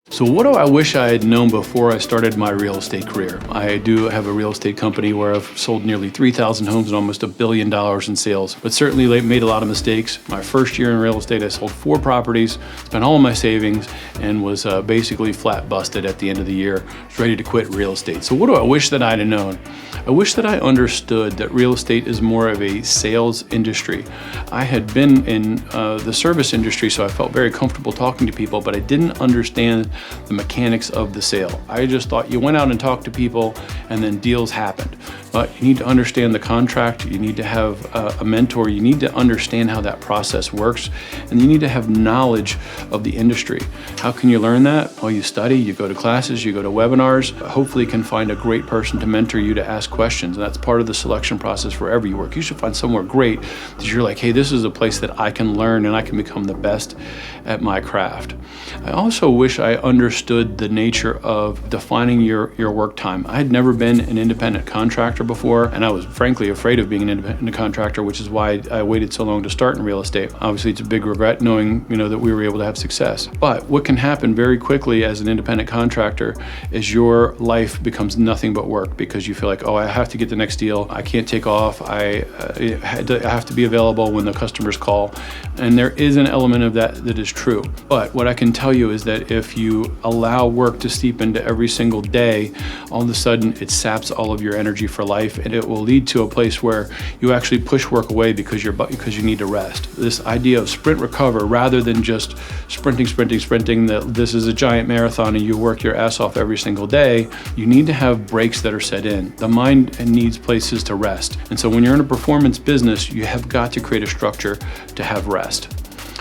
So what do I wish I had known before I started my real estate career? I do have a real estate company where I've sold nearly 3,000 homes and almost $1 billion in sales, but certainly made a lot of mistakes. My first year in real estate, I sold 4 properties, spent all of my savings, and was basically flat busted at the end of the year, was ready to quit real estate. So what do I wish that I'd have known? I wish that I understood that real estate is more of a sales industry. I had been in the service industry, so I felt very comfortable talking to people, but I didn't understand the mechanics of the sale. I just thought you went out and talked to people and then deals happened. But you need to understand the contract, you need to have a mentor, you need to understand how that process works, and you need to have knowledge of the industry. How can you learn that? Well, you study, you go to classes, you go to webinars, hopefully can find a great person to mentor you to ask questions, and that's part of the selection process wherever you work. You should find somewhere great that you're like, hey, this is a place that I can learn and I can become the best at my craft. I also wish I understood the nature of defining your work time. I had never been an independent contractor before, and I was frankly afraid of being an independent contractor, which is why I waited so long to start in real estate. Obviously, it's a big regret knowing that we were able to have success. But what can happen very quickly as an independent contractor is your life becomes nothing but work, because you feel like, oh, I have to get the next deal. I can't take off. I have to be available when the customers call. And there is an element of that is true. But what I can tell you is that if you allow work to seep into every single day, all of a sudden it saps all of your energy for life, and it will lead to a place where you actually push work away because you need to rest. This idea of sprint recover, rather than just sprinting, that this is a giant marathon and you work your ass off every single day, you need to have breaks that are set in. The mind needs places to rest. And so when you're in a performance business, you have got to create a structure to have rest.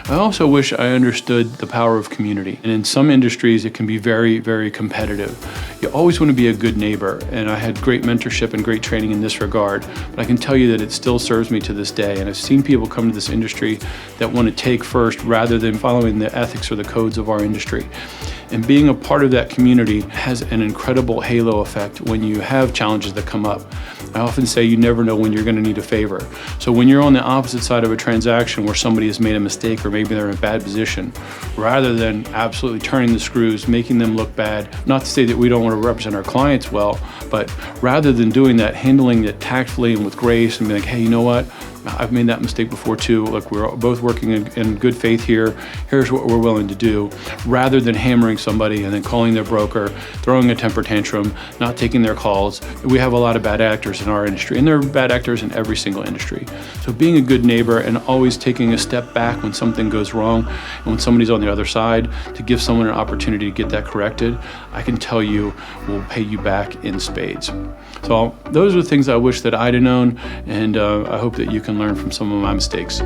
I also wish I understood the power of community. And in some industries, it can be very, very competitive. You always want to be a good neighbor, and I had great mentorship and great training in this regard, but I can tell you that it still serves me to this day. And I've seen people come to this industry that want to take first rather than following the ethics or the codes of our industry. And being a part of that community has an incredible halo effect when you have challenges that come up. I often say you never know when you're going to need a favor. So when you're on the opposite side of a transaction where somebody has made a mistake or maybe they're in a bad position, rather than absolutely turning the screws, making them look bad, not to say that we don't want to represent our clients well, but rather than doing that, handling it tactfully and with grace and being like, hey, you know what? I've made that mistake before too. Look, we're both working in good faith here. Here's what we're willing to do. Rather than hammering somebody and then calling their broker, throwing a temper tantrum, not taking their calls. We have a lot of bad actors in our industry, and there are bad actors in every single industry. So being a good neighbor and always taking a step back when something goes wrong and when somebody's on the other side, to give someone an opportunity to get that corrected, I can tell you will pay you back in spades. So those are the things I wish that I'd have known, and I hope that you can learn from some of my mistakes.